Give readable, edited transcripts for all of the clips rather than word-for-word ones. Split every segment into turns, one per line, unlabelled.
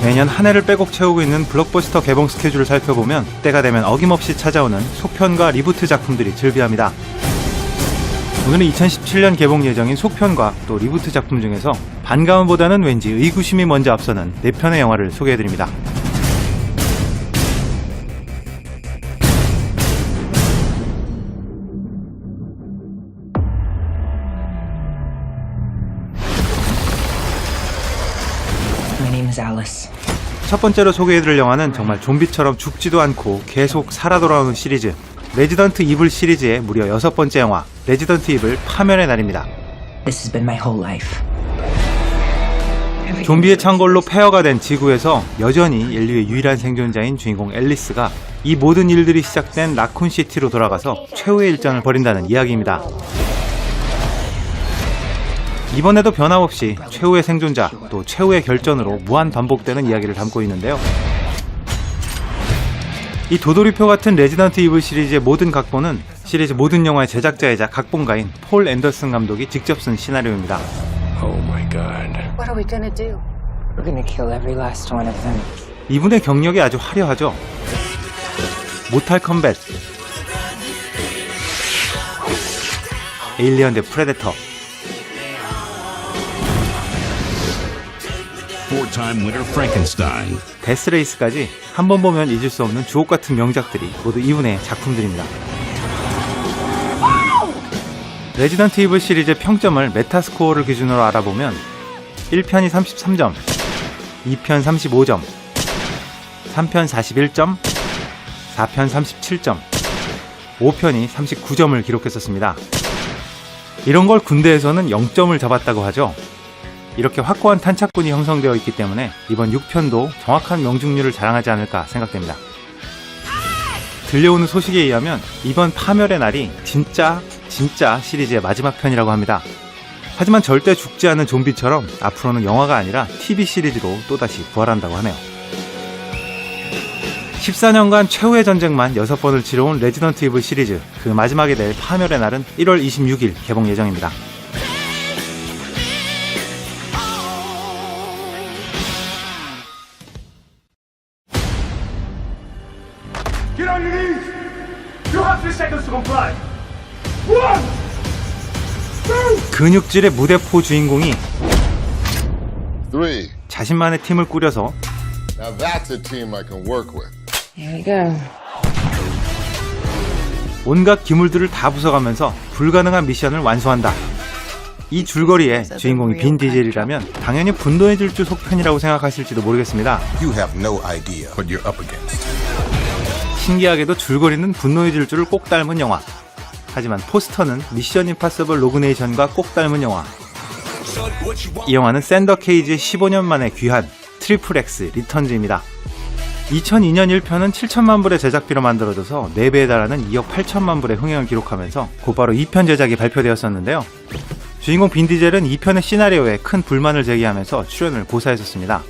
매년 한 해를 빼곡 채우고 있는 블록버스터 개봉 스케줄을 살펴보면 때가 되면 어김없이 찾아오는 속편과 리부트 작품들이 즐비합니다. 오늘은 2017년 개봉 예정인 속편과 또 리부트 작품 중에서 반가움보다는 왠지 의구심이 먼저 앞서는 4편의 영화를 소개해드립니다.
My name is Alice.
첫 번째로 소개해드릴 영화는 정말 좀비처럼 죽지도 않고 계속 살아 돌아오는 시리즈 레지던트 이블 시리즈의 무려 6번째 영화 레지던트 이블 파멸의 날입니다.
This has been my whole life.
좀비의 창궐로 폐허가 된 지구에서 여전히 인류의 유일한 생존자인 주인공 앨리스가 이 모든 일들이 시작된 라쿤시티로 돌아가서 최후의 일전을 벌인다는 이야기입니다. 이번에도 변함없이 최후의 생존자 또 최후의 결전으로 무한 반복되는 이야기를 담고 있는데요. 이 도돌이표 같은 레지던트 이블 시리즈의 모든 각본은 시리즈 모든 영화의 제작자이자 각본가인 폴 앤더슨 감독이 직접 쓴 시나리오입니다.
Oh my God.
What are we gonna do?
We're gonna kill every last one of them.
이분의 경력이 아주 화려하죠. 모탈 컴뱃, 에일리언 대 프레데터,
Four-time winner Frankenstein.
데스레이스까지 한 번 보면 잊을 수 없는 주옥같은 명작들이 모두 이분의 작품들입니다. 레지던트 이블 시리즈의 평점을 메타스코어를 기준으로 알아보면 1편이 33점, 2편 35점, 3편 41점, 4편 37점, 5편이 39점을 기록했었습니다. 이런 걸 군대에서는 0점을 잡았다고 하죠. 이렇게 확고한 탄착군이 형성되어 있기 때문에 이번 6편도 정확한 명중률을 자랑하지 않을까 생각됩니다. 들려오는 소식에 의하면 이번 파멸의 날이 진짜 시리즈의 마지막 편이라고 합니다. 하지만 절대 죽지 않는 좀비처럼 앞으로는 영화가 아니라 TV 시리즈로 또다시 부활한다고 하네요. 14년간 최후의 전쟁만 6번을 치러온 레지던트 이블 시리즈 그 마지막에 낼 파멸의 날은 1월 26일 개봉 예정입니다.
Get on your knees! You have 3 seconds to comply! 1! 2!
근육질의 무대포 주인공이
3.
자신만의 팀을 꾸려서
Now that's a team I can work with.
Here we go.
온갖 기물들을 다 부숴가면서 불가능한 미션을 완수한다. 이 줄거리에 주인공이 빈 디젤이라면 당연히 분노의 질주 속편이라고 생각하실지도 모르겠습니다.
You have no idea what you're up against.
신기하게도 줄거리는 분노의 질주를 꼭 닮은 영화. 하지만 포스터는 미션 임파서블 로그네이션과 꼭 닮은 영화. 이 영화는 샌더 케이지의 15년 만에 귀한 트리플 X 리턴즈입니다. 2002년 1편은 7천만 불의 제작비로 만들어져서 4배에 달하는 2억 8천만 불의 흥행을 기록하면서 곧바로 2편 제작이 발표되었었는데요. 주인공 빈 디젤은 2편의 시나리오에 큰 불만을 제기하면서 출연을 고사했었습니다.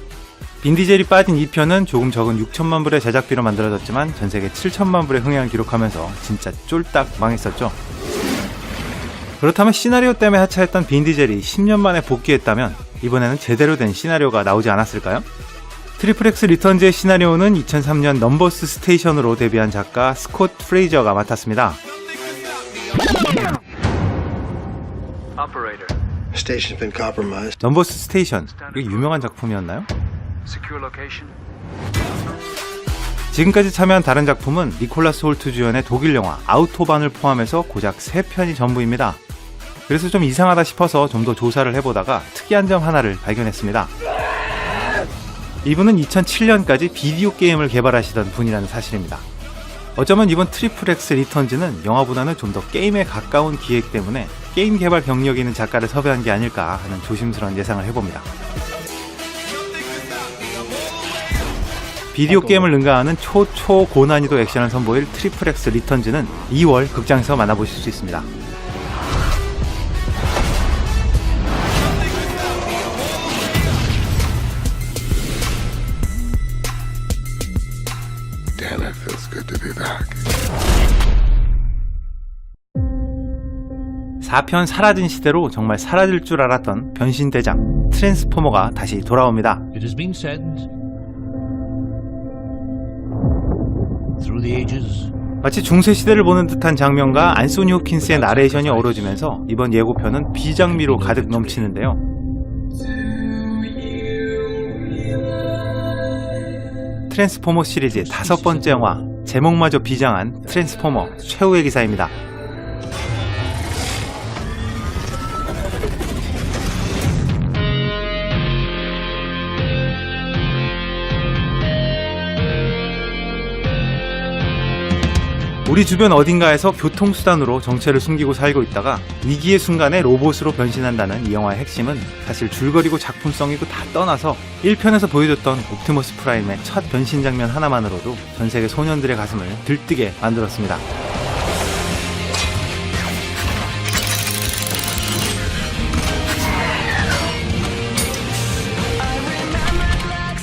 빈 디젤이 빠진 2편은 조금 적은 6천만 불의 제작비로 만들어졌지만 전세계 7천만 불의 흥행을 기록하면서 진짜 쫄딱 망했었죠. 그렇다면 시나리오 때문에 하차했던 빈 디젤이 10년 만에 복귀했다면 이번에는 제대로 된 시나리오가 나오지 않았을까요? 트리플 X 리턴즈의 시나리오는 2003년 넘버스 스테이션으로 데뷔한 작가 스콧 프레이저가 맡았습니다.
Station's been compromised.
넘버스 스테이션, 이게 유명한 작품이었나요? 지금까지 참여한 다른 작품은 니콜라스 홀트 주연의 독일 영화 아우토반을 포함해서 고작 3편이 전부입니다. 그래서 좀 이상하다 싶어서 좀 더 조사를 해보다가 특이한 점 하나를 발견했습니다. 이분은 2007년까지 비디오 게임을 개발하시던 분이라는 사실입니다. 어쩌면 이번 트리플 X 리턴즈는 영화보다는 좀 더 게임에 가까운 기획 때문에 게임 개발 경력이 있는 작가를 섭외한 게 아닐까 하는 조심스러운 예상을 해봅니다. 비디오 게임을 능가하는 초고난이도 액션을 선보일 트리플 X 리턴즈는 2월 극장에서 만나보실 수 있습니다.
Damn, it feels good to be back.
4편 사라진 시대로 정말 사라질 줄 알았던 변신대장 트랜스포머가 다시 돌아옵니다.
It has been said through the ages.
마치 중세시대를 보는 듯한 장면과 안소니 호킨스의 나레이션이 어우러지면서 이번 예고편은 비장미로 가득 넘치는데요. 트랜스포머 시리즈의 5번째 영화, 제목마저 비장한 트랜스포머 최후의 기사입니다. 우리 주변 어딘가에서 교통수단으로 정체를 숨기고 살고 있다가 위기의 순간에 로봇으로 변신한다는 이 영화의 핵심은 사실 줄거리고 작품성이고 다 떠나서 1편에서 보여줬던 옵티머스 프라임의 첫 변신 장면 하나만으로도 전세계 소년들의 가슴을 들뜨게 만들었습니다.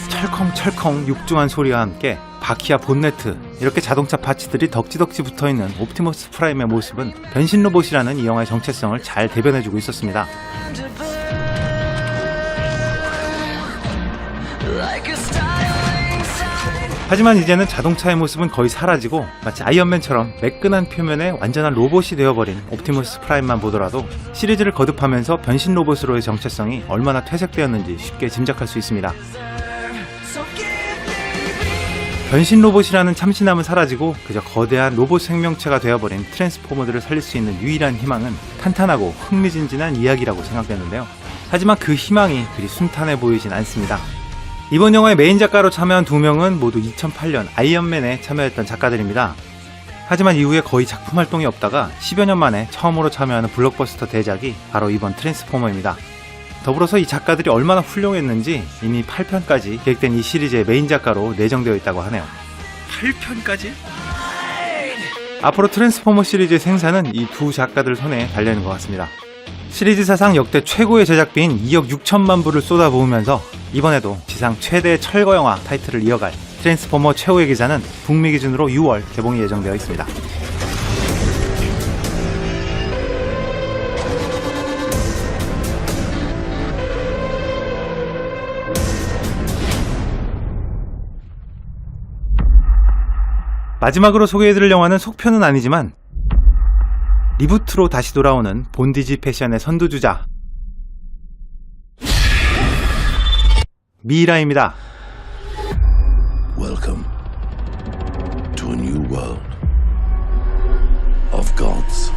철컹철컹 육중한 소리와 함께 바퀴와 본네트, 이렇게 자동차 파츠들이 덕지덕지 붙어있는 옵티머스 프라임의 모습은 변신 로봇이라는 이 영화의 정체성을 잘 대변해주고 있었습니다. 하지만 이제는 자동차의 모습은 거의 사라지고 마치 아이언맨처럼 매끈한 표면에 완전한 로봇이 되어버린 옵티머스 프라임만 보더라도 시리즈를 거듭하면서 변신 로봇으로의 정체성이 얼마나 퇴색되었는지 쉽게 짐작할 수 있습니다. 변신 로봇이라는 참신함은 사라지고 그저 거대한 로봇 생명체가 되어버린 트랜스포머들을 살릴 수 있는 유일한 희망은 탄탄하고 흥미진진한 이야기라고 생각되는데요. 하지만 그 희망이 그리 순탄해 보이진 않습니다. 이번 영화의 메인 작가로 참여한 2명은 모두 2008년 아이언맨에 참여했던 작가들입니다. 하지만 이후에 거의 작품 활동이 없다가 10여 년 만에 처음으로 참여하는 블록버스터 대작이 바로 이번 트랜스포머입니다. 더불어서 이 작가들이 얼마나 훌륭했는지 이미 8편까지 계획된 이 시리즈의 메인 작가로 내정되어 있다고 하네요. 8편까지? 앞으로 트랜스포머 시리즈의 생사는 이 두 작가들 손에 달려있는 것 같습니다. 시리즈 사상 역대 최고의 제작비인 2억 6천만 불을 쏟아부으면서 이번에도 지상 최대의 철거 영화 타이틀을 이어갈 트랜스포머 최후의 기사는 북미 기준으로 6월 개봉이 예정되어 있습니다. 마지막으로 소개해드릴 영화는 속편은 아니지만 리부트로 다시 돌아오는 본디지 패션의 선두주자 미이라입니다.
Welcome to a new world of gods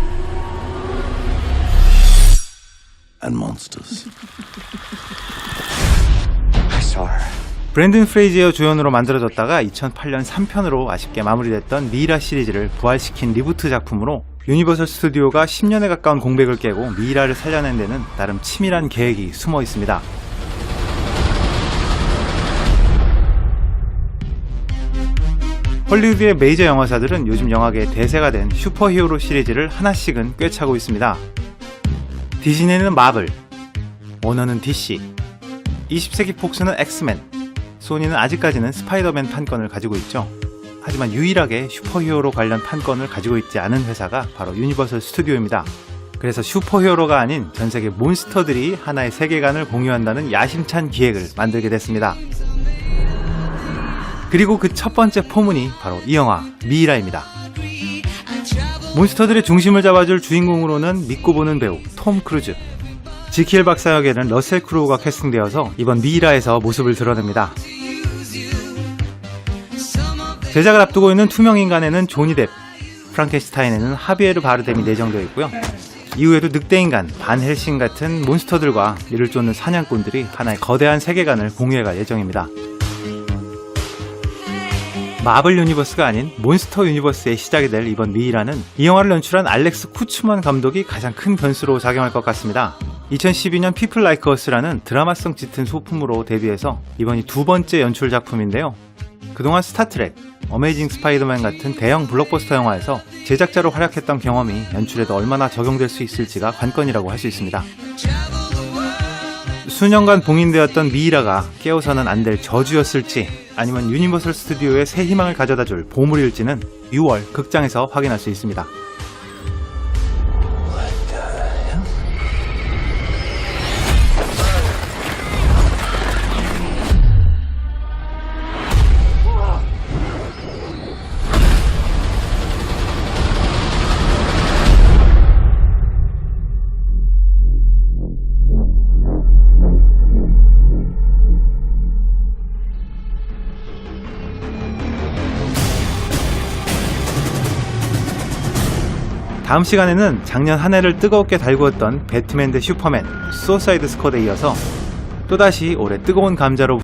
and monsters.
I saw her.
브랜든 프레이지어 주연으로 만들어졌다가 2008년 3편으로 아쉽게 마무리됐던 미이라 시리즈를 부활시킨 리부트 작품으로 유니버설 스튜디오가 10년에 가까운 공백을 깨고 미이라를 살려낸 데는 나름 치밀한 계획이 숨어 있습니다. 헐리우드의 메이저 영화사들은 요즘 영화계의 대세가 된 슈퍼히어로 시리즈를 하나씩은 꿰차고 있습니다. 디즈니는 마블, 워너는 DC, 20세기 폭스는 엑스맨, 소니는 아직까지는 스파이더맨 판권을 가지고 있죠. 하지만 유일하게 슈퍼히어로 관련 판권을 가지고 있지 않은 회사가 바로 유니버설 스튜디오입니다. 그래서 슈퍼히어로가 아닌 전세계 몬스터들이 하나의 세계관을 공유한다는 야심찬 기획을 만들게 됐습니다. 그리고 그 첫 번째 포문이 바로 이 영화 미이라입니다. 몬스터들의 중심을 잡아줄 주인공으로는 믿고 보는 배우 톰 크루즈, 지킬 박사 역에는 러셀 크로우가 캐스팅되어서 이번 미이라에서 모습을 드러냅니다. 제작을 앞두고 있는 투명인간에는 조니 뎁, 프랑켄슈타인에는 하비에르 바르뎀이 내정되어 있고요. 이후에도 늑대인간, 반 헬싱 같은 몬스터들과 이를 쫓는 사냥꾼들이 하나의 거대한 세계관을 공유해갈 예정입니다. 마블 유니버스가 아닌 몬스터 유니버스의 시작이 될 이번 미이라는 이 영화를 연출한 알렉스 쿠츠만 감독이 가장 큰 변수로 작용할 것 같습니다. 2012년 People Like Us라는 드라마성 짙은 소품으로 데뷔해서 이번이 두 번째 연출 작품인데요. 그동안 스타트렉, 어메이징 스파이더맨 같은 대형 블록버스터 영화에서 제작자로 활약했던 경험이 연출에도 얼마나 적용될 수 있을지가 관건이라고 할 수 있습니다. 수년간 봉인되었던 미이라가 깨어서는 안 될 저주였을지 아니면 유니버설 스튜디오에 새 희망을 가져다줄 보물일지는 6월 극장에서 확인할 수 있습니다. 다음 시간에는 작년 한 해를 뜨겁게 달구었던 배트맨 대 슈퍼맨, 수어사이드 스쿼드에 이어서 또다시 올해 뜨거운 감자로